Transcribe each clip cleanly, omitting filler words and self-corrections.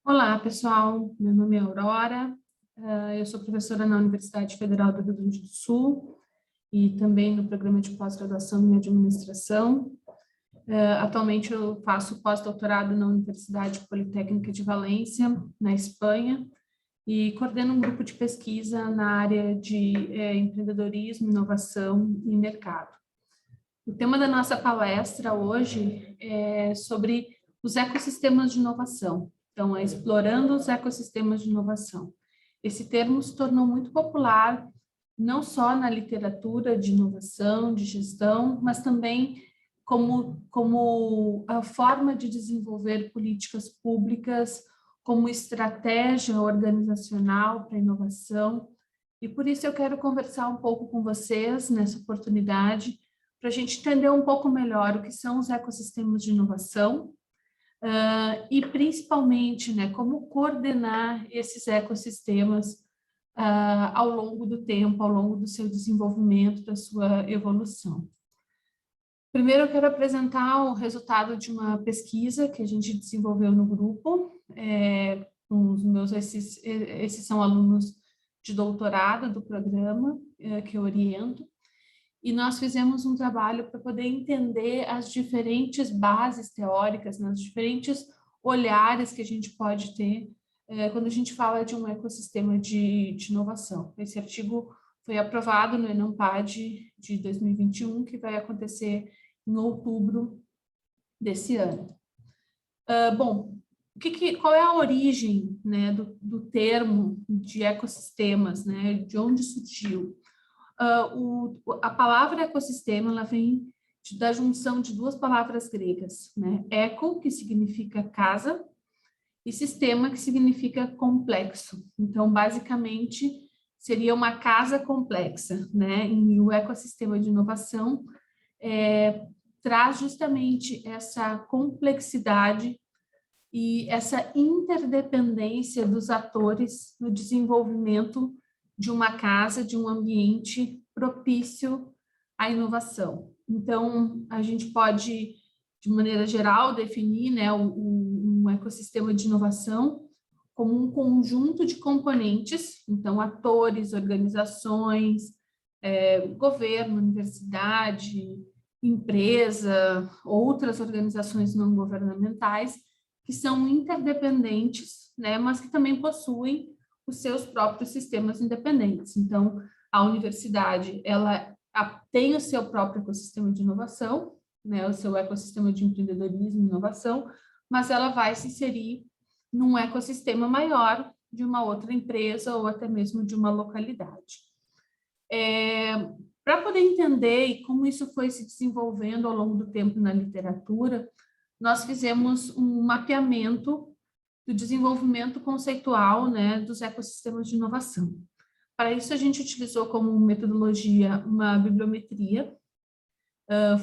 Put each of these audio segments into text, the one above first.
Olá, pessoal. Meu nome é Aurora. Eu sou professora na Universidade Federal do Rio Grande do Sul e também no programa de pós-graduação em administração. Atualmente eu faço pós-doutorado na Universidade Politécnica de Valência, na Espanha, e coordeno um grupo de pesquisa na área de empreendedorismo, inovação e mercado. O tema da nossa palestra hoje é sobre os ecossistemas de inovação. Então, é explorando os ecossistemas de inovação. Esse termo se tornou muito popular, não só na literatura de inovação, de gestão, mas também como a forma de desenvolver políticas públicas, como estratégia organizacional para a inovação. E por isso eu quero conversar um pouco com vocês nessa oportunidade, para a gente entender um pouco melhor o que são os ecossistemas de inovação, e principalmente, né, como coordenar esses ecossistemas ao longo do tempo, ao longo do seu desenvolvimento, da sua evolução. Primeiro, eu quero apresentar o resultado de uma pesquisa que a gente desenvolveu no grupo. Esses são alunos de doutorado do programa que eu oriento. E nós fizemos um trabalho para poder entender as diferentes bases teóricas, né, os diferentes olhares que a gente pode ter quando a gente fala de um ecossistema de inovação. Esse artigo foi aprovado no ENAMPAD de 2021, que vai acontecer em outubro desse ano. Bom, qual é a origem, né, do termo de ecossistemas, né, de onde surgiu? A palavra ecossistema ela vem da junção de duas palavras gregas, né? Eco, que significa casa, e sistema, que significa complexo. Então, basicamente, seria uma casa complexa, né? E o ecossistema de inovação traz justamente essa complexidade e essa interdependência dos atores no desenvolvimento de uma casa, de um ambiente propício à inovação. Então, a gente pode, de maneira geral, definir, né, um ecossistema de inovação como um conjunto de componentes, então, atores, organizações, governo, universidade, empresa, outras organizações não governamentais, que são interdependentes, né, mas que também possuem os seus próprios sistemas independentes. Então, a universidade, ela tem o seu próprio ecossistema de inovação, né, o seu ecossistema de empreendedorismo e inovação, mas ela vai se inserir num ecossistema maior de uma outra empresa ou até mesmo de uma localidade. Para poder entender e como isso foi se desenvolvendo ao longo do tempo na literatura, nós fizemos um mapeamento do desenvolvimento conceitual, né, dos ecossistemas de inovação. Para isso, a gente utilizou como metodologia uma bibliometria.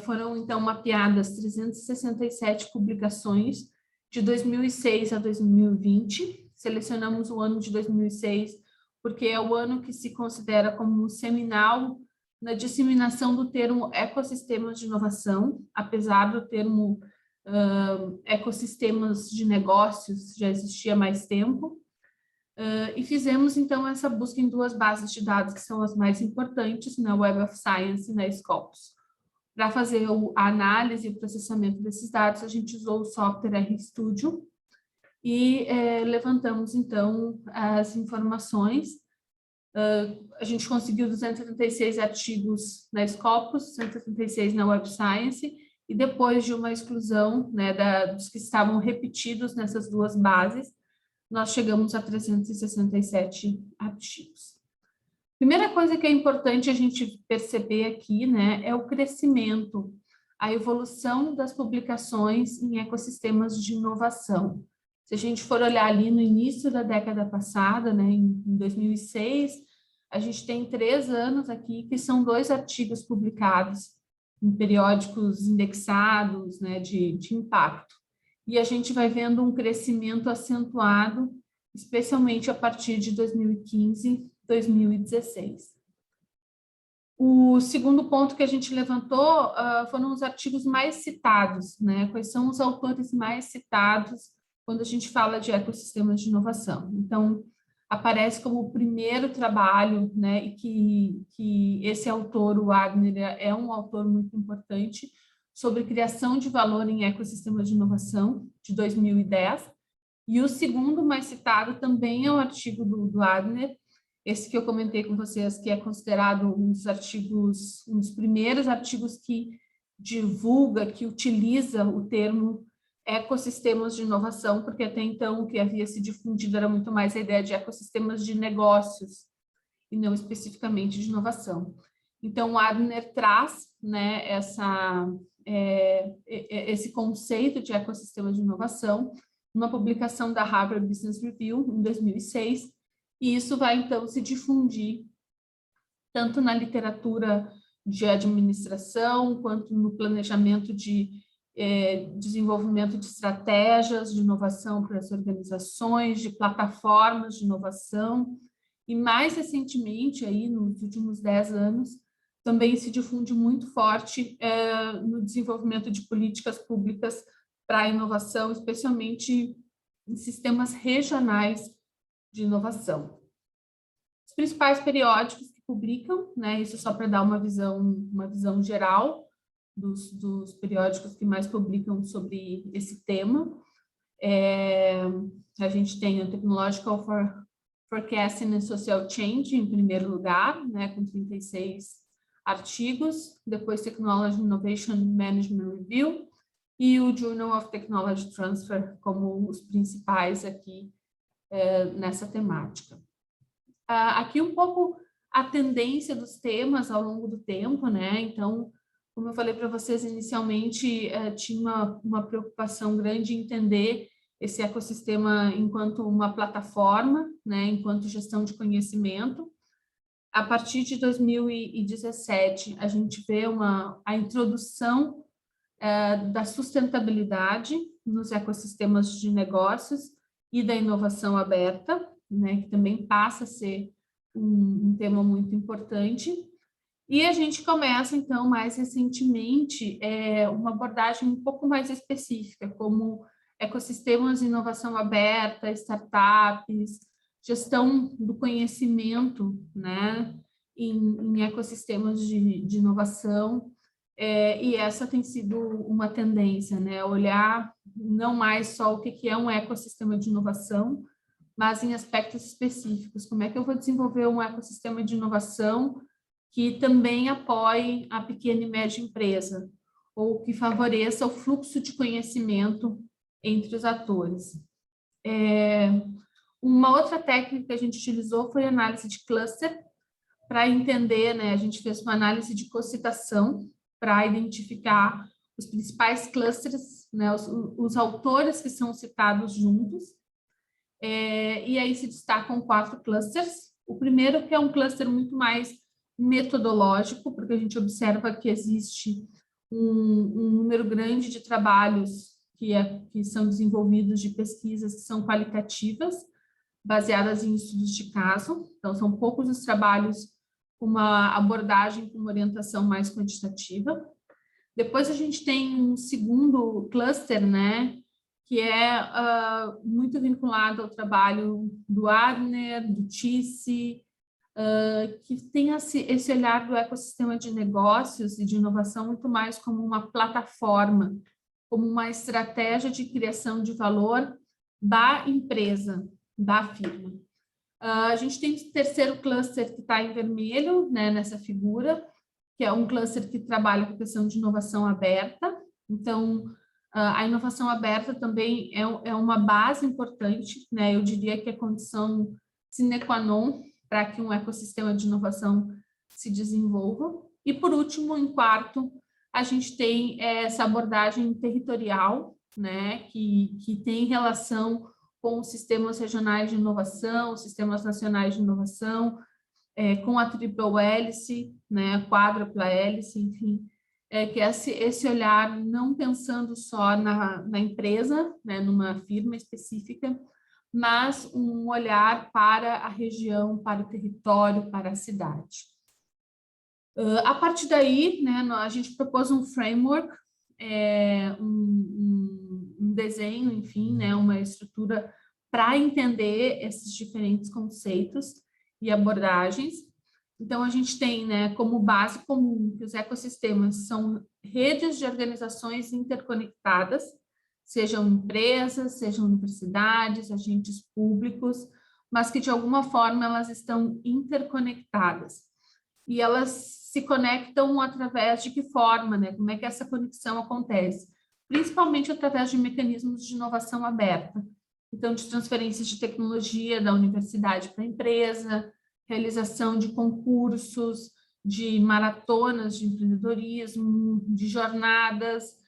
Foram, então, mapeadas 367 publicações de 2006 a 2020. Selecionamos o ano de 2006 porque é o ano que se considera como seminal na disseminação do termo ecossistemas de inovação, apesar do termo ecossistemas de negócios já existia há mais tempo, e fizemos então essa busca em duas bases de dados que são as mais importantes, na Web of Science e na Scopus. Para fazer a análise e o processamento desses dados, a gente usou o software RStudio e levantamos então as informações. A gente conseguiu 276 artigos na Scopus, 176 na Web Science, e depois de uma exclusão, né, dos que estavam repetidos nessas duas bases, nós chegamos a 367 artigos. Primeira coisa que é importante a gente perceber aqui, né, é o crescimento, a evolução das publicações em ecossistemas de inovação. Se a gente for olhar ali no início da década passada, né, em 2006, a gente tem 3 anos aqui que são 2 artigos publicados em periódicos indexados, né, de impacto. E a gente vai vendo um crescimento acentuado, especialmente a partir de 2015, 2016. O segundo ponto que a gente levantou foram os artigos mais citados, né? Quais são os autores mais citados quando a gente fala de ecossistemas de inovação. Então, aparece como o primeiro trabalho, né, e que esse autor, o Wagner, é um autor muito importante, sobre criação de valor em ecossistemas de inovação, de 2010. E o segundo mais citado também é o artigo do Wagner, esse que eu comentei com vocês, que é considerado um dos primeiros artigos que divulga, que utiliza o termo ecossistemas de inovação, porque até então o que havia se difundido era muito mais a ideia de ecossistemas de negócios, e não especificamente de inovação. Então, o Adler traz, né, esse conceito de ecossistema de inovação, numa publicação da Harvard Business Review, em 2006, e isso vai, então, se difundir tanto na literatura de administração, quanto no planejamento de desenvolvimento de estratégias de inovação para as organizações, de plataformas de inovação, e mais recentemente, aí, nos últimos 10 anos, também se difunde muito forte no desenvolvimento de políticas públicas para a inovação, especialmente em sistemas regionais de inovação. Os principais periódicos que publicam, né, isso só para dar uma visão geral dos periódicos que mais publicam sobre esse tema. A gente tem o Technological Forecasting and Social Change, em primeiro lugar, né, com 36 artigos, depois Technology Innovation Management Review e o Journal of Technology Transfer como os principais aqui nessa temática. Aqui um pouco a tendência dos temas ao longo do tempo, né? Então, como eu falei para vocês inicialmente, tinha uma preocupação grande em entender esse ecossistema enquanto uma plataforma, né? Enquanto gestão de conhecimento. A partir de 2017, a gente vê a introdução da sustentabilidade nos ecossistemas de negócios e da inovação aberta, né, que também passa a ser um tema muito importante. E a gente começa, então, mais recentemente, uma abordagem um pouco mais específica, como ecossistemas de inovação aberta, startups, gestão do conhecimento, né, em ecossistemas de inovação, e essa tem sido uma tendência, né, olhar não mais só o que é um ecossistema de inovação, mas em aspectos específicos. Como é que eu vou desenvolver um ecossistema de inovação que também apoie a pequena e média empresa, ou que favoreça o fluxo de conhecimento entre os atores. Uma outra técnica que a gente utilizou foi a análise de cluster, para entender, né, a gente fez uma análise de cocitação, para identificar os principais clusters, né, os autores que são citados juntos, e aí se destacam 4 clusters. O primeiro, que é um cluster muito mais metodológico, porque a gente observa que existe um número grande de trabalhos que são desenvolvidos de pesquisas que são qualitativas, baseadas em estudos de caso. Então, são poucos os trabalhos com uma abordagem com uma orientação mais quantitativa. Depois a gente tem um segundo cluster, né, que é muito vinculado ao trabalho do Adner, do Tisse, que tem esse olhar do ecossistema de negócios e de inovação muito mais como uma plataforma, como uma estratégia de criação de valor da empresa, da firma. A gente tem o terceiro cluster que está em vermelho, né, nessa figura, que é um cluster que trabalha com a questão de inovação aberta. Então, a inovação aberta também é uma base importante, né? Eu diria que é condição sine qua non para que um ecossistema de inovação se desenvolva. E, por último, em quarto, a gente tem essa abordagem territorial, né? Que tem relação com os sistemas regionais de inovação, sistemas nacionais de inovação, com a triple hélice, né, a quádrupla hélice, enfim, que é esse olhar não pensando só na empresa, né, numa firma específica, mas um olhar para a região, para o território, para a cidade. A partir daí, né, a gente propôs um framework, um desenho, enfim, né, uma estrutura para entender esses diferentes conceitos e abordagens. Então, a gente tem, né, como base comum que os ecossistemas são redes de organizações interconectadas, sejam empresas, sejam universidades, agentes públicos, mas que, de alguma forma, elas estão interconectadas. E elas se conectam através de que forma, né? Como é que essa conexão acontece? Principalmente através de mecanismos de inovação aberta. Então, de transferências de tecnologia da universidade para a empresa, realização de concursos, de maratonas de empreendedorismo, de jornadas,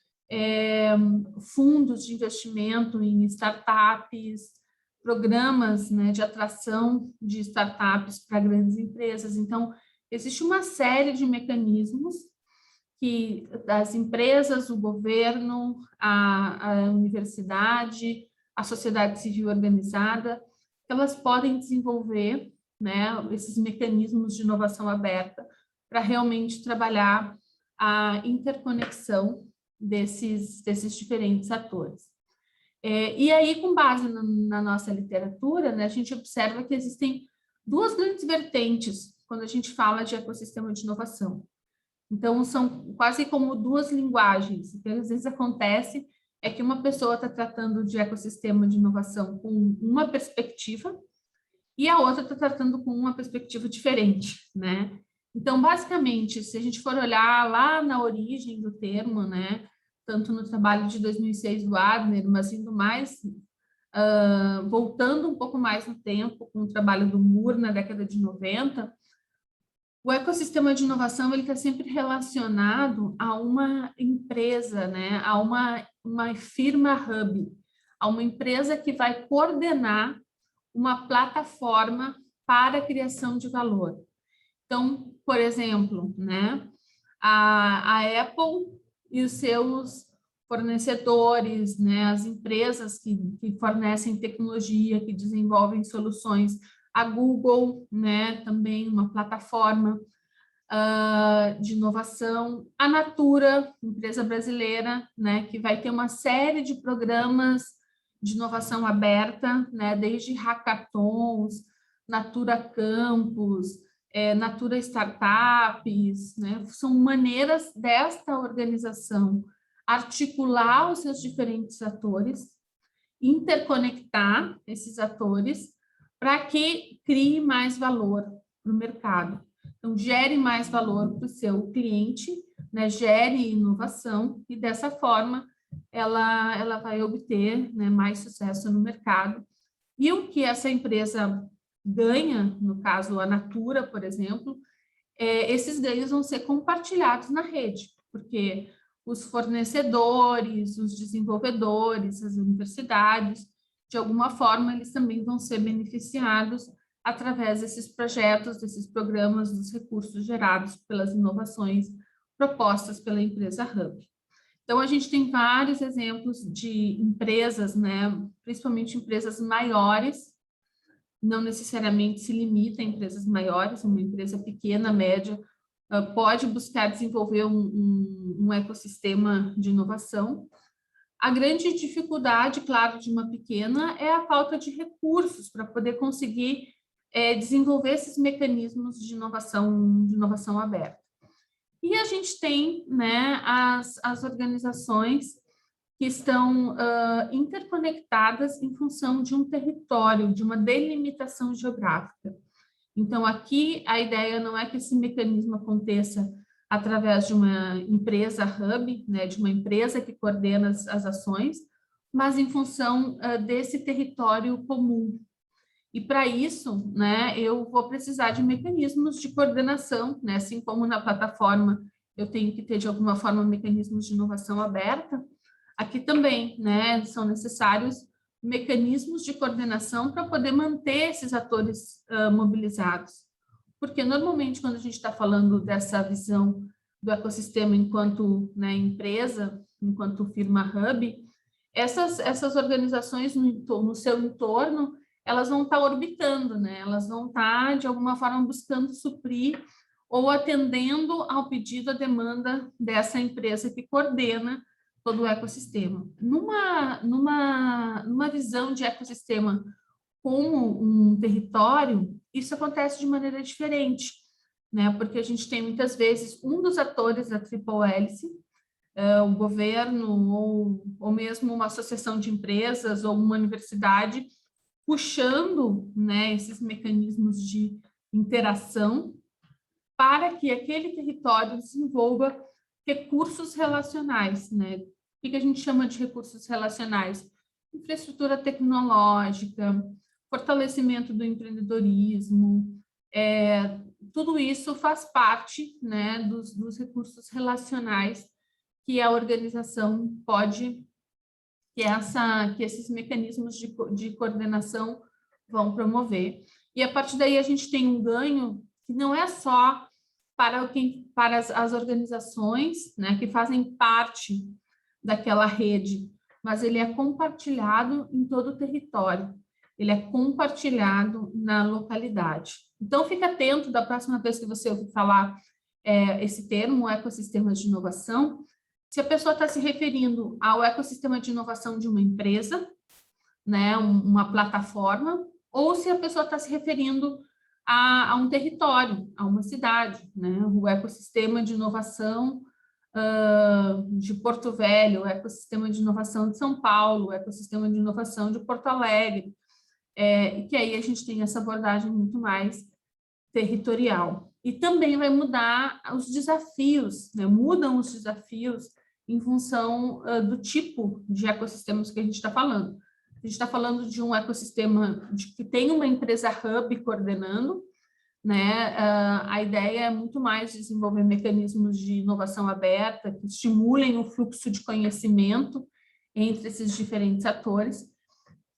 fundos de investimento em startups, programas, né, de atração de startups para grandes empresas. Então, existe uma série de mecanismos que as empresas, o governo, a universidade, a sociedade civil organizada, elas podem desenvolver, né, esses mecanismos de inovação aberta para realmente trabalhar a interconexão desses diferentes atores. E aí, com base na nossa literatura, né, a gente observa que existem duas grandes vertentes quando a gente fala de ecossistema de inovação. Então, são quase como duas linguagens. O que às vezes acontece é que uma pessoa está tratando de ecossistema de inovação com uma perspectiva e a outra está tratando com uma perspectiva diferente, né? Então, basicamente, se a gente for olhar lá na origem do termo, né, tanto no trabalho de 2006 do Adler, mas indo mais, voltando um pouco mais no tempo, com o trabalho do Moore na década de 90, o ecossistema de inovação ele está sempre relacionado a uma empresa, né, a uma firma hub, a uma empresa que vai coordenar uma plataforma para a criação de valor. Então, por exemplo, né, a Apple e os seus fornecedores, né, as empresas que fornecem tecnologia, que desenvolvem soluções, a Google, né, também uma plataforma de inovação, a Natura, empresa brasileira, né, que vai ter uma série de programas de inovação aberta, né, desde hackathons, Natura Campus, Natura Startups, né, são maneiras desta organização articular os seus diferentes atores, interconectar esses atores para que crie mais valor para o mercado. Então, gere mais valor para o seu cliente, né, gere inovação e, dessa forma, ela vai obter, né, mais sucesso no mercado. E o que essa empresa ganha, no caso a Natura, por exemplo, esses ganhos vão ser compartilhados na rede, porque os fornecedores, os desenvolvedores, as universidades, de alguma forma, eles também vão ser beneficiados através desses projetos, desses programas, dos recursos gerados pelas inovações propostas pela empresa Hub. Então, a gente tem vários exemplos de empresas, né, principalmente empresas maiores, não necessariamente se limita a empresas maiores, uma empresa pequena, média, pode buscar desenvolver um ecossistema de inovação. A grande dificuldade, claro, de uma pequena é a falta de recursos para poder conseguir desenvolver esses mecanismos de inovação aberta. E a gente tem, né, as organizações que estão interconectadas em função de um território, de uma delimitação geográfica. Então, aqui a ideia não é que esse mecanismo aconteça através de uma empresa hub, né, de uma empresa que coordena as ações, mas em função desse território comum. E para isso, né, eu vou precisar de mecanismos de coordenação, né, assim como na plataforma eu tenho que ter de alguma forma mecanismos de inovação aberta, aqui também, né, são necessários mecanismos de coordenação para poder manter esses atores mobilizados. Porque normalmente quando a gente está falando dessa visão do ecossistema enquanto, né, empresa, enquanto firma hub, essas organizações no seu entorno, elas vão estar orbitando, né? Elas vão estar, de alguma forma, buscando suprir ou atendendo ao pedido, à demanda dessa empresa que coordena todo o ecossistema. Numa visão de ecossistema como um território, isso acontece de maneira diferente, né? Porque a gente tem muitas vezes um dos atores da Triple Hélice, o governo ou mesmo uma associação de empresas ou uma universidade puxando, né, esses mecanismos de interação para que aquele território desenvolva recursos relacionais, né? O que a gente chama de recursos relacionais? Infraestrutura tecnológica, fortalecimento do empreendedorismo, tudo isso faz parte, né, dos recursos relacionais que a organização pode, que esses mecanismos de coordenação vão promover. E a partir daí a gente tem um ganho que não é só para as organizações, né, que fazem parte daquela rede, mas ele é compartilhado em todo o território, ele é compartilhado na localidade. Então, fique atento da próxima vez que você ouvir falar esse termo, ecossistemas de inovação, se a pessoa está se referindo ao ecossistema de inovação de uma empresa, né, uma plataforma, ou se a pessoa está se referindo a um território, a uma cidade, né, o ecossistema de inovação de Porto Velho, o ecossistema de inovação de São Paulo, o ecossistema de inovação de Porto Alegre, e que aí a gente tem essa abordagem muito mais territorial. E também vai mudar os desafios, né? Mudam os desafios em função do tipo de ecossistemas que a gente está falando. A gente está falando de um ecossistema que tem uma empresa hub coordenando, né? A ideia é muito mais desenvolver mecanismos de inovação aberta que estimulem o fluxo de conhecimento entre esses diferentes atores.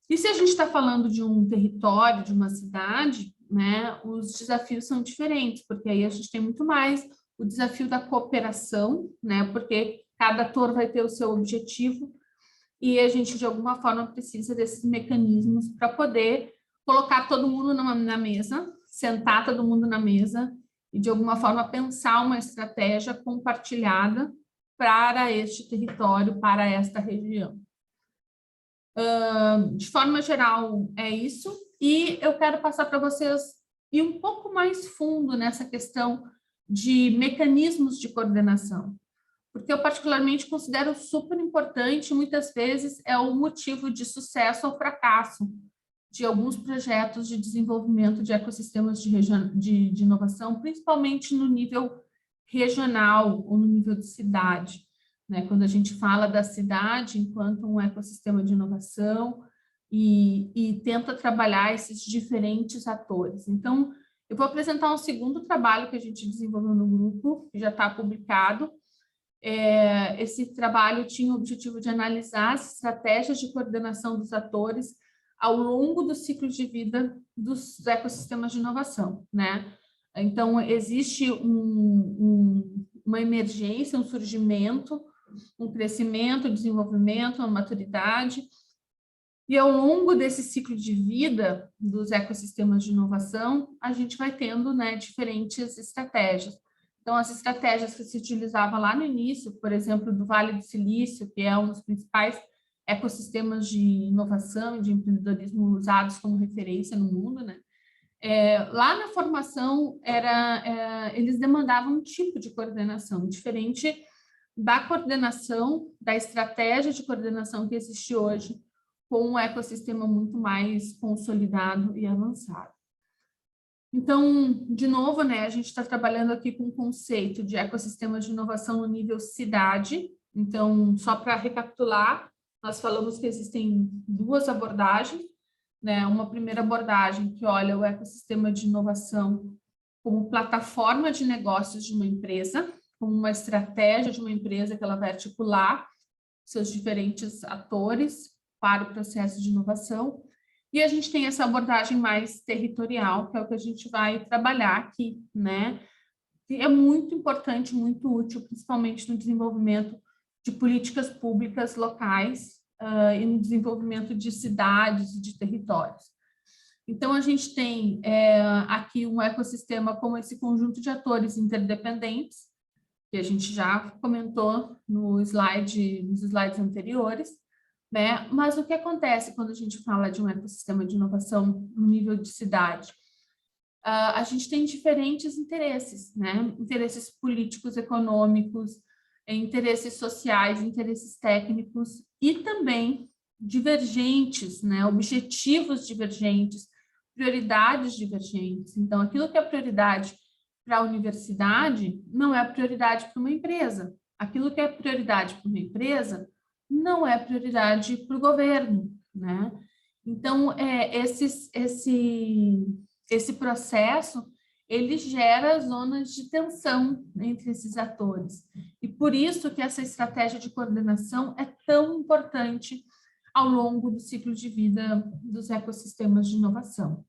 E se a gente está falando de um território, de uma cidade, né, os desafios são diferentes, porque aí a gente tem muito mais o desafio da cooperação, né, porque cada ator vai ter o seu objetivo e a gente, de alguma forma, precisa desses mecanismos para poder colocar todo mundo na mesa, sentar todo mundo na mesa e, de alguma forma, pensar uma estratégia compartilhada para este território, para esta região. De forma geral, é isso. E eu quero passar para vocês ir um pouco mais fundo nessa questão de mecanismos de coordenação, porque eu particularmente considero super importante, muitas vezes é o motivo de sucesso ou fracasso de alguns projetos de desenvolvimento de ecossistemas de inovação, principalmente no nível regional ou no nível de cidade, né? Quando a gente fala da cidade enquanto um ecossistema de inovação e tenta trabalhar esses diferentes atores. Então, eu vou apresentar um segundo trabalho que a gente desenvolveu no grupo, que já está publicado. Esse trabalho tinha o objetivo de analisar as estratégias de coordenação dos atores ao longo do ciclo de vida dos ecossistemas de inovação, né? Então, existe uma emergência, um surgimento, um crescimento, um desenvolvimento, uma maturidade, e ao longo desse ciclo de vida dos ecossistemas de inovação, a gente vai tendo, né, diferentes estratégias. Então, as estratégias que se utilizava lá no início, por exemplo, do Vale do Silício, que é um dos principais ecossistemas de inovação e de empreendedorismo usados como referência no mundo, né? Lá na formação, eles demandavam um tipo de coordenação diferente da coordenação, da estratégia de coordenação que existe hoje, com um ecossistema muito mais consolidado e avançado. Então, de novo, né, a gente está trabalhando aqui com o conceito de ecossistemas de inovação no nível cidade. Então, só para recapitular, nós falamos que existem duas abordagens, né? Uma primeira abordagem que olha o ecossistema de inovação como plataforma de negócios de uma empresa, como uma estratégia de uma empresa que ela vai articular seus diferentes atores para o processo de inovação. E a gente tem essa abordagem mais territorial, que é o que a gente vai trabalhar aqui, né? E é muito importante, muito útil, principalmente no desenvolvimento de políticas públicas locais e no desenvolvimento de cidades e de territórios. Então, a gente tem aqui um ecossistema como esse conjunto de atores interdependentes, que a gente já comentou nos slides anteriores, né? Mas o que acontece quando a gente fala de um ecossistema de inovação no nível de cidade? A gente tem diferentes interesses, né? Interesses políticos, econômicos, interesses sociais, interesses técnicos e também divergentes, né? Objetivos divergentes, prioridades divergentes. Então, aquilo que é prioridade para a universidade não é prioridade para uma empresa. Aquilo que é prioridade para uma empresa não é prioridade para o governo, né? Então, esse processo, ele gera zonas de tensão entre esses atores. E por isso que essa estratégia de coordenação é tão importante ao longo do ciclo de vida dos ecossistemas de inovação.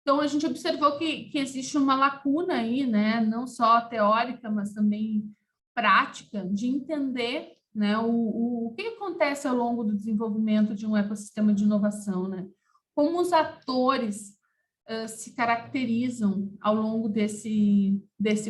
Então, a gente observou que existe uma lacuna aí, né, não só teórica, mas também prática, de entender, né, o que acontece ao longo do desenvolvimento de um ecossistema de inovação, né? Como os atores se caracterizam ao longo desse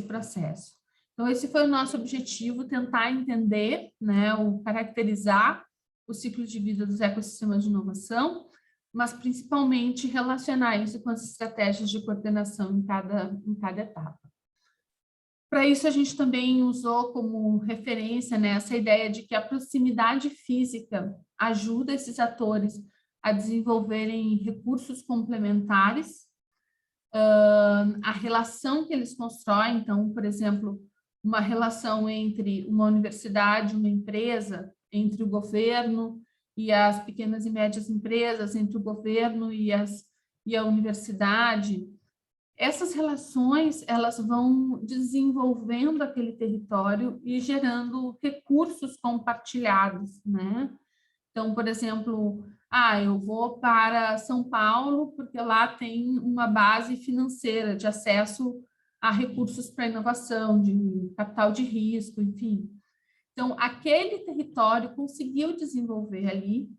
processo. Então, esse foi o nosso objetivo, tentar entender, né, caracterizar o ciclo de vida dos ecossistemas de inovação, mas principalmente relacionar isso com as estratégias de coordenação em cada etapa. Para isso, a gente também usou como referência, né, essa ideia de que a proximidade física ajuda esses atores a desenvolverem recursos complementares, a relação que eles constroem, então, por exemplo, uma relação entre uma universidade, uma empresa, entre o governo e as pequenas e médias empresas, entre o governo e a universidade. Essas relações, elas vão desenvolvendo aquele território e gerando recursos compartilhados, né? Então, por exemplo, eu vou para São Paulo porque lá tem uma base financeira de acesso a recursos para inovação, de capital de risco, enfim. Então, aquele território conseguiu desenvolver ali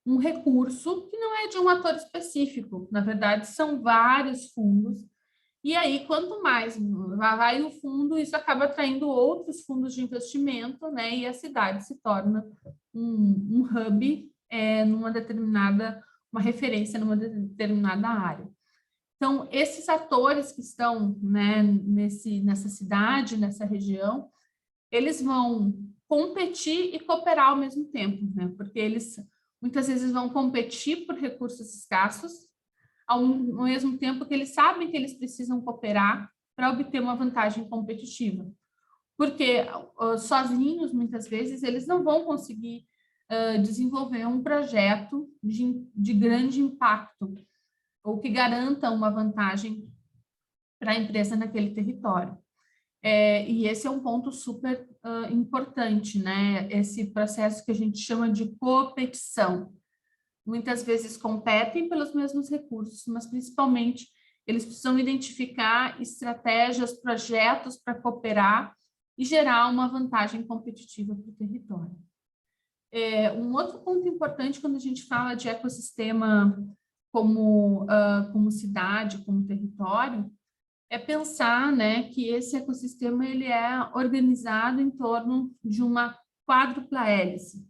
um recurso que não é de um ator específico, na verdade, são vários fundos. E aí, quanto mais vai o fundo, isso acaba atraindo outros fundos de investimento, né? E a cidade se torna um hub uma referência numa determinada área. Então, esses atores que estão, né, nessa cidade, nessa região, eles vão competir e cooperar ao mesmo tempo, né? Porque eles muitas vezes vão competir por recursos escassos, ao mesmo tempo que eles sabem que eles precisam cooperar para obter uma vantagem competitiva. Porque sozinhos, muitas vezes, eles não vão conseguir desenvolver um projeto de grande impacto ou que garanta uma vantagem para a empresa naquele território. E esse é um ponto super importante, né? Esse processo que a gente chama de competição. Muitas vezes competem pelos mesmos recursos, mas principalmente eles precisam identificar estratégias, projetos para cooperar e gerar uma vantagem competitiva para o território. Um outro ponto importante quando a gente fala de ecossistema como cidade, como território, é pensar, né, que esse ecossistema ele é organizado em torno de uma quádrupla hélice.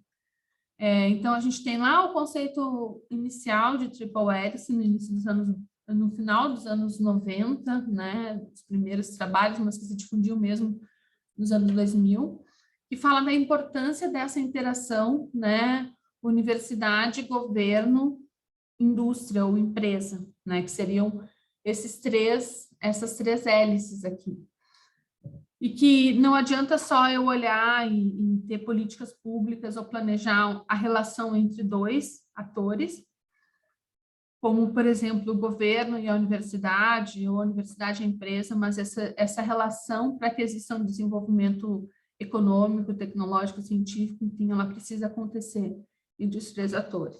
Então, a gente tem lá o conceito inicial de triple hélice no final dos anos 90, né, os primeiros trabalhos, mas que se difundiu mesmo nos anos 2000, que fala da importância dessa interação, né, universidade, governo, indústria ou empresa, né, que seriam essas três hélices aqui. E que não adianta só eu olhar e ter políticas públicas ou planejar a relação entre dois atores, como, por exemplo, o governo e a universidade, ou a universidade e a empresa, mas essa relação para que exista um desenvolvimento econômico, tecnológico, científico, enfim, ela precisa acontecer entre os três atores.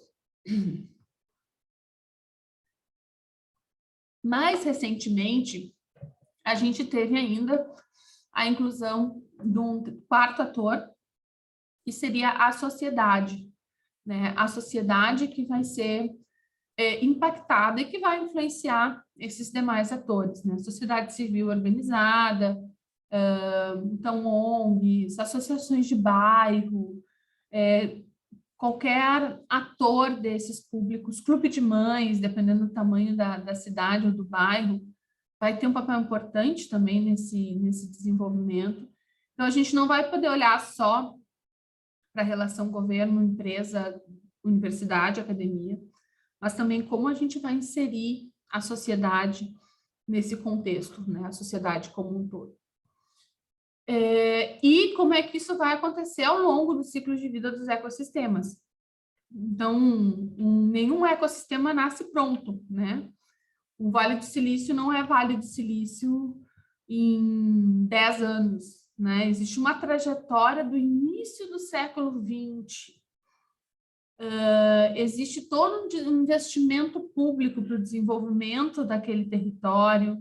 Mais recentemente, a gente teve ainda a inclusão de um quarto ator, que seria a sociedade, né? A sociedade que vai ser impactada e que vai influenciar esses demais atores, né? Sociedade civil organizada, Então, ONGs, associações de bairro, qualquer ator desses públicos, clube de mães, dependendo do tamanho da cidade ou do bairro, vai ter um papel importante também nesse desenvolvimento. Então, a gente não vai poder olhar só para a relação governo, empresa, universidade, academia, mas também como a gente vai inserir a sociedade nesse contexto, né? A sociedade como um todo. E como é que isso vai acontecer ao longo do ciclo de vida dos ecossistemas. Então, nenhum ecossistema nasce pronto, né? O Vale do Silício não é Vale do Silício em 10 anos, né? Existe uma trajetória do início do século XX. Existe todo um investimento público para o desenvolvimento daquele território.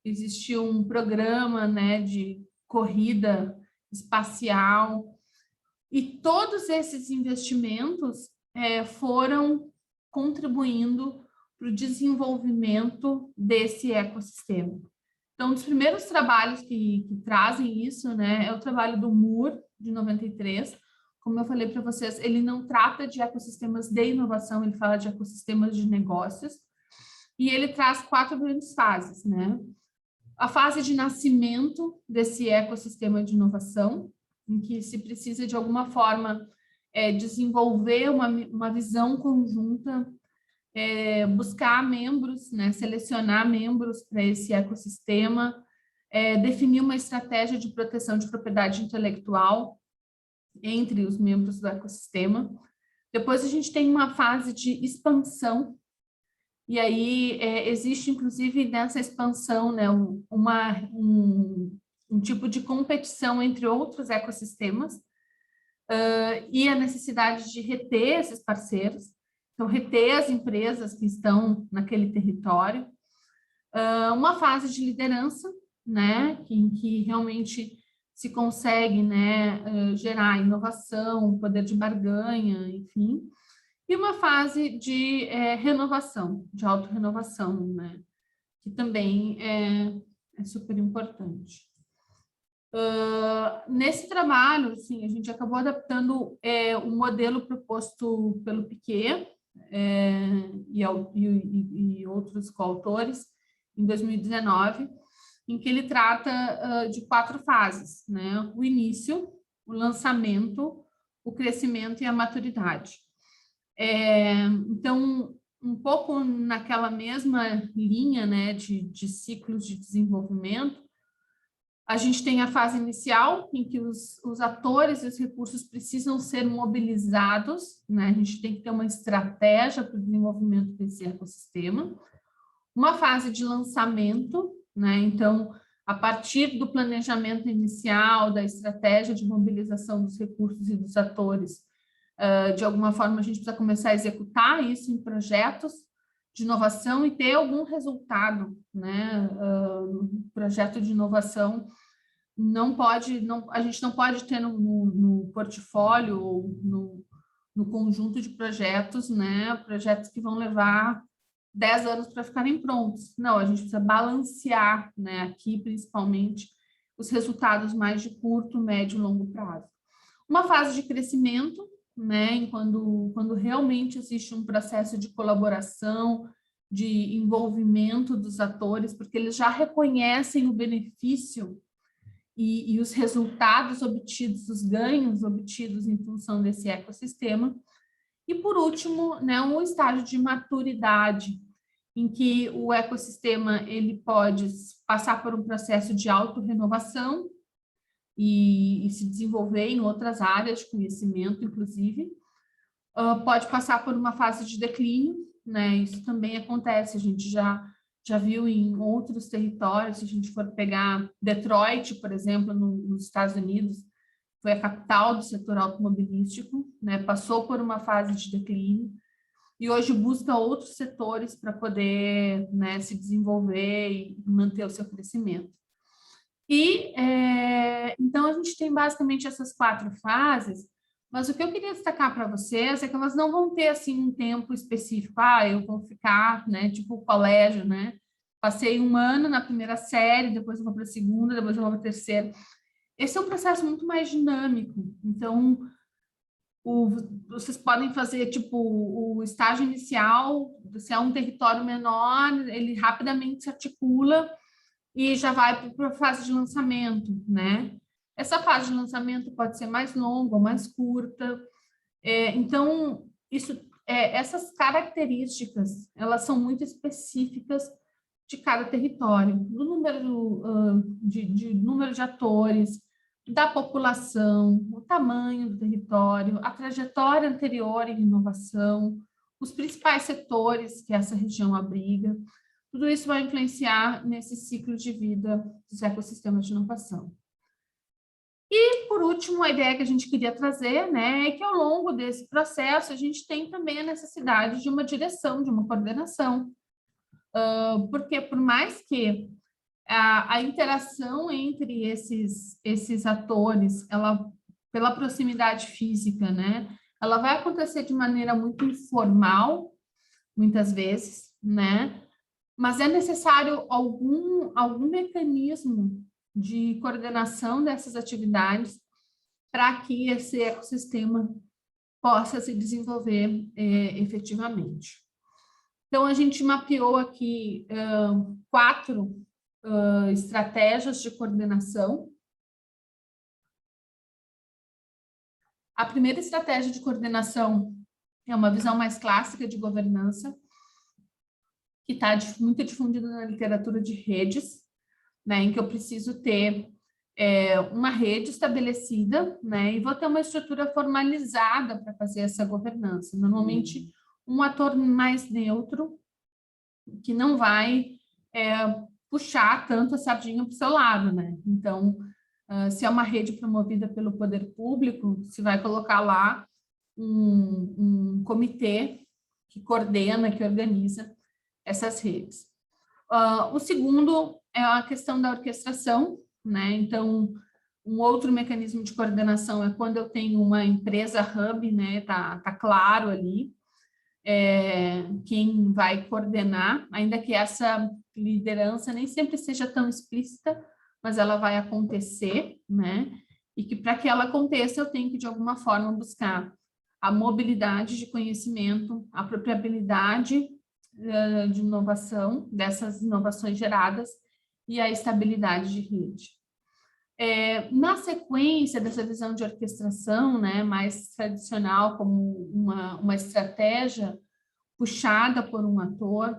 Existe um programa, né, de corrida espacial. E todos esses investimentos foram contribuindo para o desenvolvimento desse ecossistema. Então, um dos primeiros trabalhos que trazem isso, né, é o trabalho do Moore, de 93. Como eu falei para vocês, ele não trata de ecossistemas de inovação, ele fala de ecossistemas de negócios. E ele traz 4 grandes fases, né? A fase de nascimento desse ecossistema de inovação, em que se precisa, de alguma forma, desenvolver uma visão conjunta, buscar membros, né, selecionar membros para esse ecossistema, definir uma estratégia de proteção de propriedade intelectual entre os membros do ecossistema. Depois a gente tem uma fase de expansão, e aí existe, inclusive, nessa expansão, né, um tipo de competição entre outros ecossistemas, e a necessidade de reter esses parceiros, então reter as empresas que estão naquele território. Uma fase de liderança, né, em que realmente se consegue, né, gerar inovação, poder de barganha, enfim. E uma fase de renovação, de autorrenovação, né, que também é super importante. Nesse trabalho, assim, a gente acabou adaptando o modelo proposto pelo Piquet e outros coautores em 2019, em que ele trata de 4 fases, né? O início, o lançamento, o crescimento e a maturidade. Então, um pouco naquela mesma linha, né, de ciclos de desenvolvimento, a gente tem a fase inicial, em que os atores e os recursos precisam ser mobilizados, né? A gente tem que ter uma estratégia para o desenvolvimento desse ecossistema. Uma fase de lançamento, né? Então, a partir do planejamento inicial, da estratégia de mobilização dos recursos e dos atores, de alguma forma a gente precisa começar a executar isso em projetos de inovação e ter algum resultado, né? Projeto de inovação a gente não pode ter no portfólio ou no conjunto de projetos, né? Projetos que vão levar 10 anos para ficarem prontos. Não, a gente precisa balancear, né? Aqui, principalmente, os resultados mais de curto, médio e longo prazo. Uma fase de crescimento, né? Quando realmente existe um processo de colaboração, de envolvimento dos atores, porque eles já reconhecem o benefício e os resultados obtidos, os ganhos obtidos em função desse ecossistema. E, por último, né, um estágio de maturidade, em que o ecossistema ele pode passar por um processo de autorrenovação e se desenvolver em outras áreas de conhecimento, inclusive. Pode passar por uma fase de declínio, né? Isso também acontece, a gente já viu em outros territórios. Se a gente for pegar Detroit, por exemplo, nos Estados Unidos, foi a capital do setor automobilístico, né? Passou por uma fase de declínio e hoje busca outros setores para poder, né, se desenvolver e manter o seu crescimento. Então, a gente tem basicamente essas 4 fases, mas o que eu queria destacar para vocês é que elas não vão ter assim um tempo específico. Eu vou ficar, né, tipo o colégio, né, passei um ano na primeira série, depois eu vou para a segunda, depois eu vou para a terceira. Esse é um processo muito mais dinâmico. Então, vocês podem fazer, tipo, o estágio inicial, se é um território menor, ele rapidamente se articula e já vai para a fase de lançamento, né? Essa fase de lançamento pode ser mais longa ou mais curta. Então, essas características, elas são muito específicas de cada território, do número de número de atores, da população, o tamanho do território, a trajetória anterior em inovação, os principais setores que essa região abriga. Tudo isso vai influenciar nesse ciclo de vida dos ecossistemas de inovação. E, por último, a ideia que a gente queria trazer, né, é que ao longo desse processo a gente tem também a necessidade de uma direção, de uma coordenação. Porque, por mais que a interação entre esses atores, pela proximidade física, né, ela vai acontecer de maneira muito informal, muitas vezes, né, mas é necessário algum mecanismo de coordenação dessas atividades para que esse ecossistema possa se desenvolver efetivamente. Então, a gente mapeou aqui 4 estratégias de coordenação. A primeira estratégia de coordenação é uma visão mais clássica de governança, que está muito difundida na literatura de redes, né, em que eu preciso ter uma rede estabelecida, né, e vou ter uma estrutura formalizada para fazer essa governança. Normalmente, um ator mais neutro, que não vai puxar tanto a sardinha para o seu lado, né? Então, se é uma rede promovida pelo poder público, se vai colocar lá um comitê que coordena, que organiza essas redes. O segundo é a questão da orquestração, né? Então, um outro mecanismo de coordenação é quando eu tenho uma empresa hub, né? Tá claro ali quem vai coordenar, ainda que essa liderança nem sempre seja tão explícita, mas ela vai acontecer, né? E que para que ela aconteça, eu tenho que, de alguma forma, buscar a mobilidade de conhecimento, a apropriabilidade de inovação, dessas inovações geradas, e a estabilidade de rede. Na sequência dessa visão de orquestração, né, mais tradicional, como uma estratégia puxada por um ator,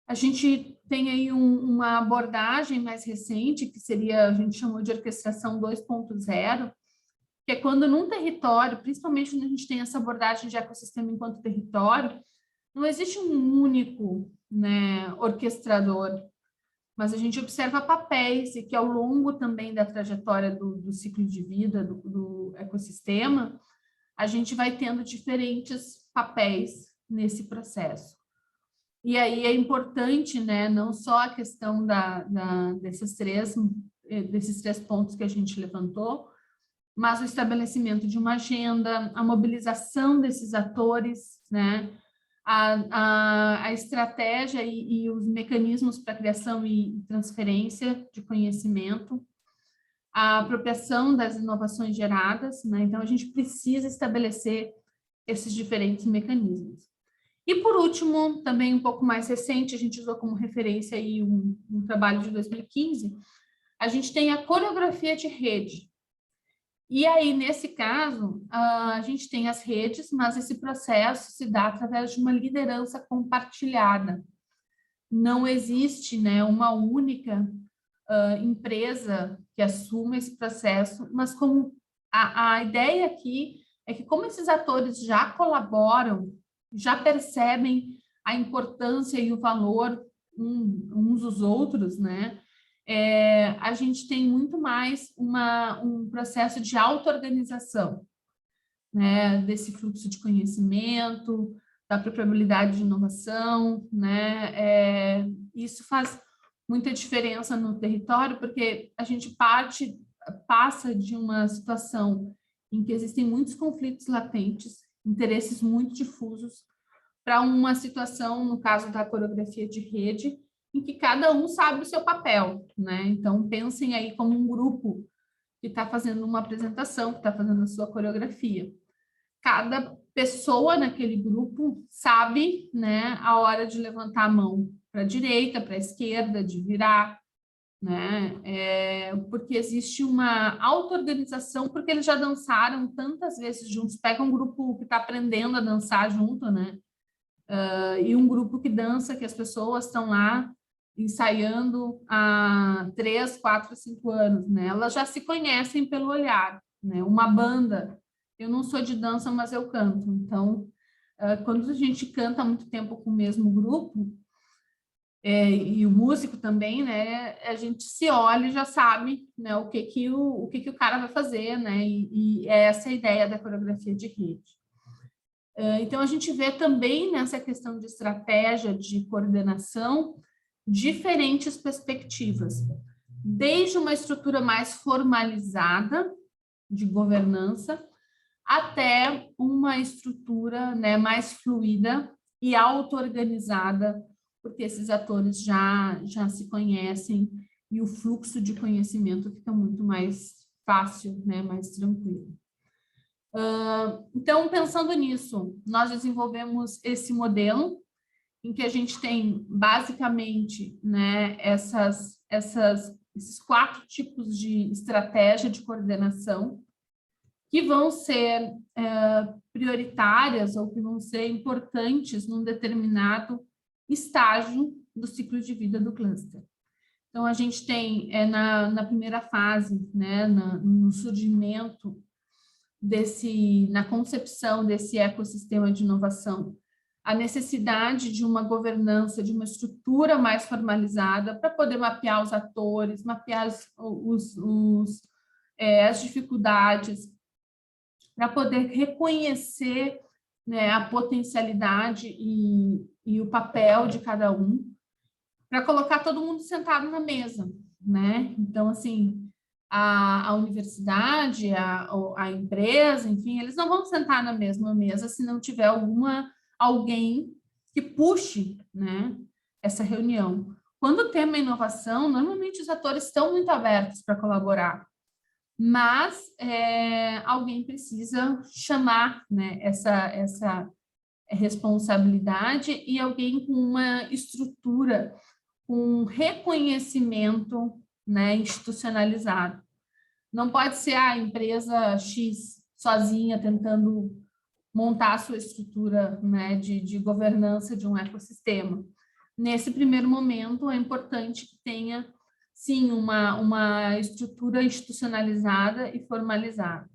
a gente tem aí uma abordagem mais recente, que seria, a gente chamou de orquestração 2.0, que é quando num território, principalmente quando a gente tem essa abordagem de ecossistema enquanto território, não existe um único, né, orquestrador, mas a gente observa papéis e que ao longo também da trajetória do ciclo de vida do ecossistema, a gente vai tendo diferentes papéis nesse processo. E aí é importante, né, não só a questão desses três pontos que a gente levantou, mas o estabelecimento de uma agenda, a mobilização desses atores, né, a estratégia e os mecanismos para criação e transferência de conhecimento, a apropriação das inovações geradas, né? Então, a gente precisa estabelecer esses diferentes mecanismos. E, por último, também um pouco mais recente, a gente usou como referência aí um trabalho de 2015, a gente tem a coreografia de rede. E aí, nesse caso, a gente tem as redes, mas esse processo se dá através de uma liderança compartilhada. Não existe, né, uma única empresa que assuma esse processo, mas como a ideia aqui é que como esses atores já colaboram, já percebem a importância e o valor uns dos outros, né? A gente tem muito mais um processo de auto-organização, né, desse fluxo de conhecimento, da probabilidade de inovação, né? Isso faz muita diferença no território, porque a gente passa de uma situação em que existem muitos conflitos latentes, interesses muito difusos, para uma situação, no caso da coreografia de rede, em que cada um sabe o seu papel, né? Então, pensem aí como um grupo que está fazendo uma apresentação, que está fazendo a sua coreografia. Cada pessoa naquele grupo sabe, né, a hora de levantar a mão para a direita, para a esquerda, de virar, né? Porque existe uma auto-organização, porque eles já dançaram tantas vezes juntos. Pega um grupo que está aprendendo a dançar junto, né? E um grupo que dança, que as pessoas estão lá ensaiando há 3, 4, 5 anos, né? Elas já se conhecem pelo olhar, né? Uma banda, eu não sou de dança, mas eu canto. Então, quando a gente canta há muito tempo com o mesmo grupo, e o músico também, né? A gente se olha e já sabe, né? O que o cara vai fazer, né? E é essa a ideia da coreografia de rede. Então, a gente vê também nessa questão de estratégia de coordenação diferentes perspectivas, desde uma estrutura mais formalizada de governança até uma estrutura, né, mais fluida e auto-organizada, porque esses atores já se conhecem e o fluxo de conhecimento fica muito mais fácil, né, mais tranquilo. Então, pensando nisso, nós desenvolvemos esse modelo em que a gente tem basicamente, né, esses 4 tipos de estratégia de coordenação que vão ser prioritárias ou que vão ser importantes num determinado estágio do ciclo de vida do cluster. Então, a gente tem na primeira fase, né, no surgimento na concepção desse ecossistema de inovação, a necessidade de uma governança, de uma estrutura mais formalizada para poder mapear os atores, mapear as dificuldades, para poder reconhecer, né, a potencialidade e o papel de cada um, para colocar todo mundo sentado na mesa, né? Então, assim, a universidade, a empresa, enfim, eles não vão sentar na mesma mesa se não tiver alguém que puxe, né, essa reunião. Quando o tema é inovação, normalmente os atores estão muito abertos para colaborar, mas alguém precisa chamar, né, essa responsabilidade e alguém com uma estrutura, com reconhecimento, né, institucionalizado. Não pode ser a empresa X sozinha tentando montar a sua estrutura, né, de governança de um ecossistema. Nesse primeiro momento, é importante que tenha, sim, uma estrutura institucionalizada e formalizada.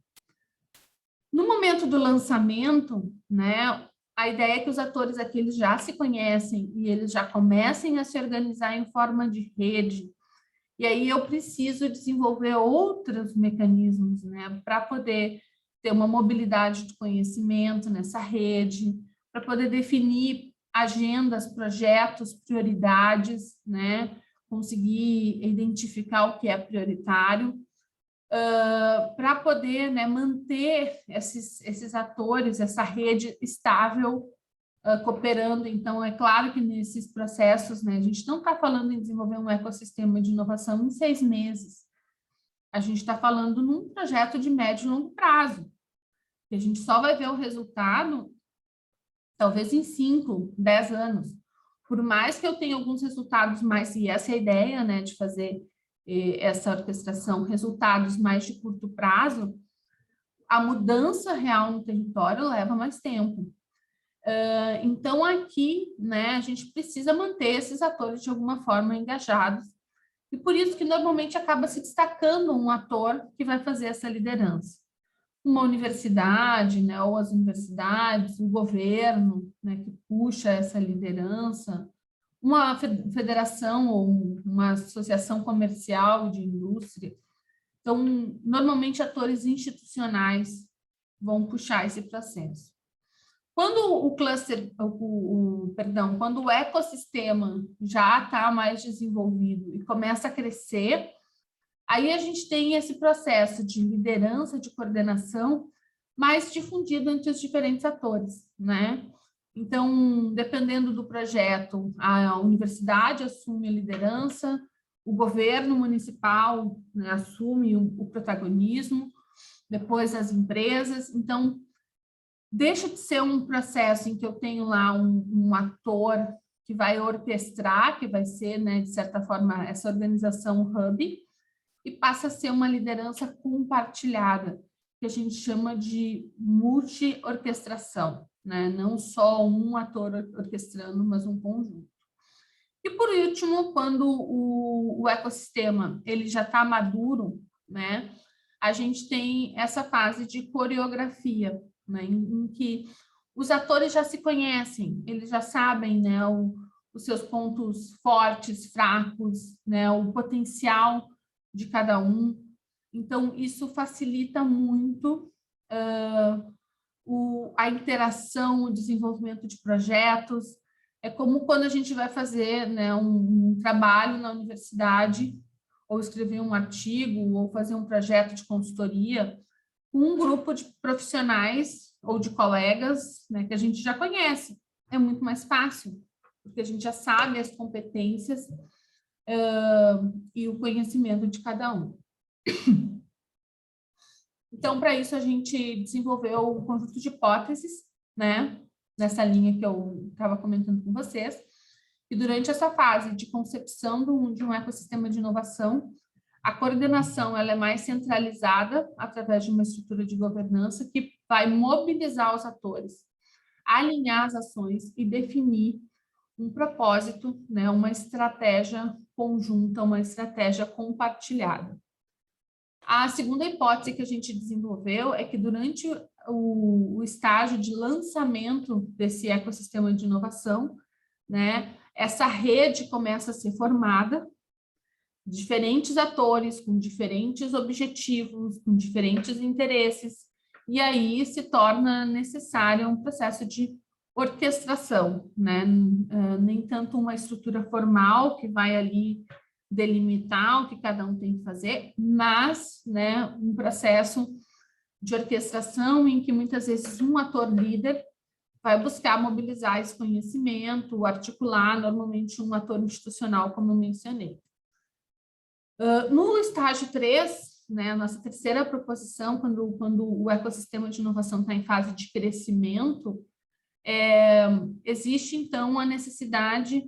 No momento do lançamento, né, a ideia é que os atores aqui eles já se conhecem e eles já comecem a se organizar em forma de rede. E aí eu preciso desenvolver outros mecanismos, né, para poder ter uma mobilidade de conhecimento nessa rede, para poder definir agendas, projetos, prioridades, né, conseguir identificar o que é prioritário, para poder, né, manter esses atores, essa rede estável, cooperando. Então, é claro que nesses processos, né, a gente não está falando em desenvolver um ecossistema de inovação em 6 meses. A gente está falando num projeto de médio e longo prazo, que a gente só vai ver o resultado talvez em 5, 10 anos. Por mais que eu tenha alguns resultados mais, e essa é a ideia, né, de fazer essa orquestração, resultados mais de curto prazo, a mudança real no território leva mais tempo. Então, aqui, né, a gente precisa manter esses atores de alguma forma engajados, e por isso que normalmente acaba se destacando um ator que vai fazer essa liderança. Uma universidade, né, ou as universidades, o governo, né, que puxa essa liderança, uma federação ou uma associação comercial de indústria. Então, normalmente atores institucionais vão puxar esse processo. Quando o cluster, quando o ecossistema já está mais desenvolvido e começa a crescer, aí a gente tem esse processo de liderança, de coordenação mais difundido entre os diferentes atores, né? Então, dependendo do projeto, a universidade assume a liderança, o governo municipal, né, assume o protagonismo, depois as empresas. Então, deixa de ser um processo em que eu tenho lá um ator que vai orquestrar, que vai ser, né, de certa forma, essa organização hub, e passa a ser uma liderança compartilhada, que a gente chama de multi-orquestração, né? Não só um ator orquestrando, mas um conjunto. E por último, quando o ecossistema ele já está maduro, né? A gente tem essa fase de coreografia, né? Em que os atores já se conhecem, eles já sabem, né? Os seus pontos fortes, fracos, né? O potencial de cada um. Então, isso facilita muito a interação, o desenvolvimento de projetos. É como quando a gente vai fazer, né, um trabalho na universidade, ou escrever um artigo, ou fazer um projeto de consultoria, com um grupo de profissionais ou de colegas, né, que a gente já conhece. É muito mais fácil, porque a gente já sabe as competências e o conhecimento de cada um. Então, para isso, a gente desenvolveu um conjunto de hipóteses, né? Nessa linha que eu estava comentando com vocês. E durante essa fase de concepção de um ecossistema de inovação, a coordenação ela é mais centralizada através de uma estrutura de governança que vai mobilizar os atores, alinhar as ações e definir um propósito, né? Uma estratégia conjunta, uma estratégia compartilhada. A segunda hipótese que a gente desenvolveu é que durante o estágio de lançamento desse ecossistema de inovação, né, essa rede começa a ser formada, diferentes atores com diferentes objetivos, com diferentes interesses, e aí se torna necessário um processo de orquestração, né? Nem tanto uma estrutura formal que vai ali delimitar o que cada um tem que fazer, mas, né, um processo de orquestração em que muitas vezes um ator líder vai buscar mobilizar esse conhecimento, articular, normalmente um ator institucional, como eu mencionei. No estágio 3, né, a nossa terceira proposição, quando o ecossistema de inovação está em fase de crescimento, existe, então, a necessidade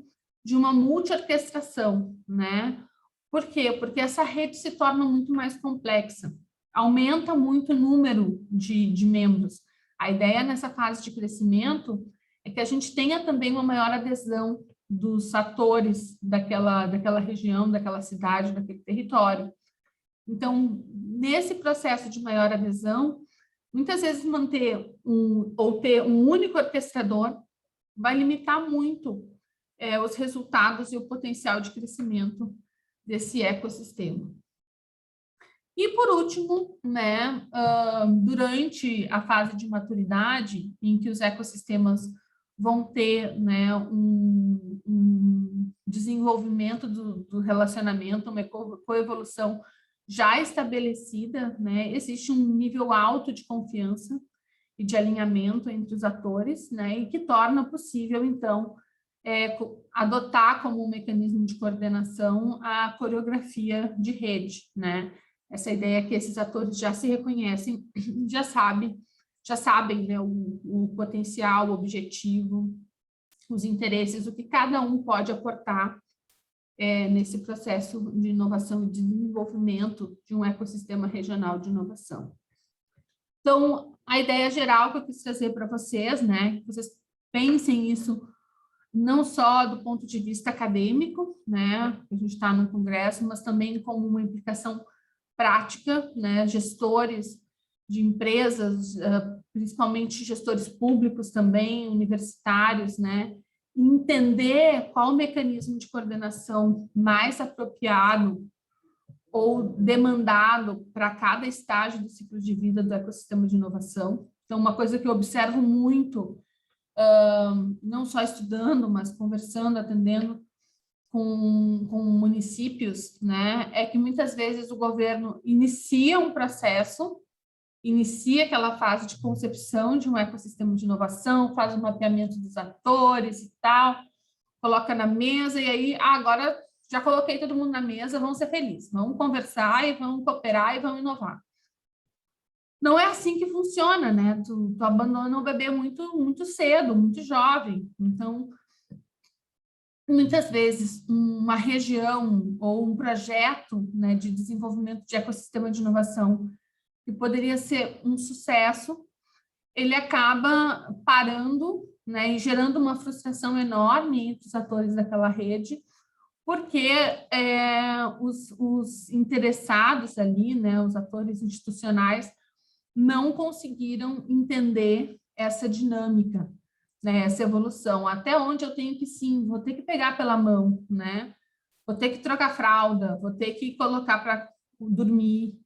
de uma multi-orquestração, né? Por quê? Porque essa rede se torna muito mais complexa, aumenta muito o número de membros. A ideia nessa fase de crescimento é que a gente tenha também uma maior adesão dos atores daquela região, daquela cidade, daquele território. Então, nesse processo de maior adesão, muitas vezes manter ou ter um único orquestrador vai limitar muito os resultados e o potencial de crescimento desse ecossistema. E, por último, né, durante a fase de maturidade, em que os ecossistemas vão ter, né, um desenvolvimento do relacionamento, uma coevolução já estabelecida, né, existe um nível alto de confiança e de alinhamento entre os atores, né, e que torna possível, então, adotar como um mecanismo de coordenação a coreografia de rede, né? Essa ideia que esses atores já se reconhecem, já sabem, né, o potencial, o objetivo, os interesses, o que cada um pode aportar nesse processo de inovação e de desenvolvimento de um ecossistema regional de inovação. Então, a ideia geral que eu quis trazer para vocês, né, que vocês pensem isso não só do ponto de vista acadêmico, né, a gente está no congresso, mas também como uma implicação prática, né, gestores de empresas, principalmente gestores públicos também, universitários, né, entender qual o mecanismo de coordenação mais apropriado ou demandado para cada estágio do ciclo de vida do ecossistema de inovação. Então, uma coisa que eu observo muito, não só estudando, mas conversando, atendendo com municípios, né, é que muitas vezes o governo inicia um processo inicia aquela fase de concepção de um ecossistema de inovação, faz o mapeamento dos atores e tal, coloca na mesa e aí, agora já coloquei todo mundo na mesa, vamos ser felizes, vamos conversar e vamos cooperar e vamos inovar. Não é assim que funciona, né? Tu abandona o bebê muito cedo, muito jovem. Então, muitas vezes, uma região ou um projeto, né, de desenvolvimento de ecossistema de inovação que poderia ser um sucesso, ele acaba parando, né, e gerando uma frustração enorme entre os atores daquela rede, porque os interessados ali, né, os atores institucionais, não conseguiram entender essa dinâmica, né, essa evolução, até onde eu tenho que, sim, vou ter que pegar pela mão, né, vou ter que trocar fralda, vou ter que colocar para dormir.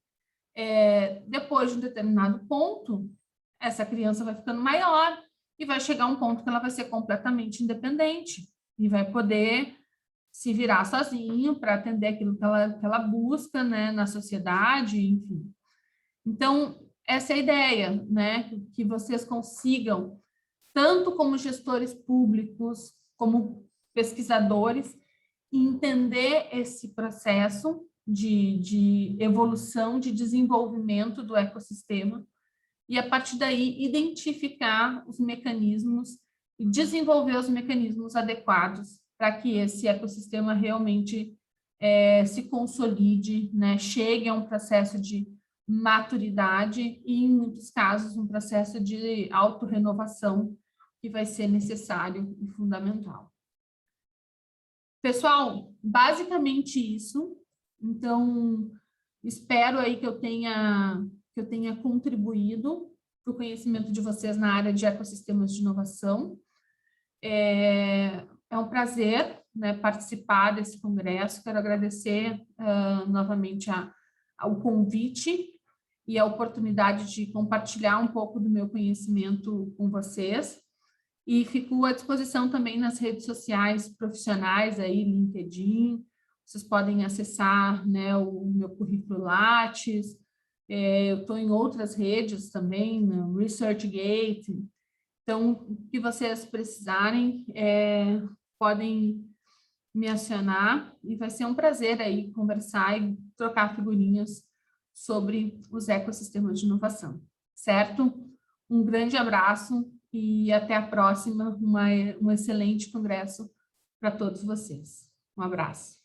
Depois de um determinado ponto, essa criança vai ficando maior e vai chegar um ponto que ela vai ser completamente independente e vai poder se virar sozinho para atender aquilo que ela busca, né, na sociedade, enfim. Então, essa é a ideia, né, que vocês consigam, tanto como gestores públicos, como pesquisadores, entender esse processo de evolução, de desenvolvimento do ecossistema, e, a partir daí, identificar os mecanismos e desenvolver os mecanismos adequados para que esse ecossistema realmente se consolide, né? Chegue a um processo de maturidade e, em muitos casos, um processo de autorrenovação que vai ser necessário e fundamental. Pessoal, basicamente isso. Então, espero aí que eu tenha contribuído para o conhecimento de vocês na área de ecossistemas de inovação. É um prazer, né, participar desse congresso. Quero agradecer novamente ao convite e a oportunidade de compartilhar um pouco do meu conhecimento com vocês. E fico à disposição também nas redes sociais profissionais, aí, LinkedIn. Vocês podem acessar, né, o meu currículo Lattes. Eu estou em outras redes também, no ResearchGate. Então, o que vocês precisarem, podem me acionar e vai ser um prazer aí conversar e trocar figurinhas sobre os ecossistemas de inovação, certo? Um grande abraço e até a próxima, um excelente congresso para todos vocês. Um abraço.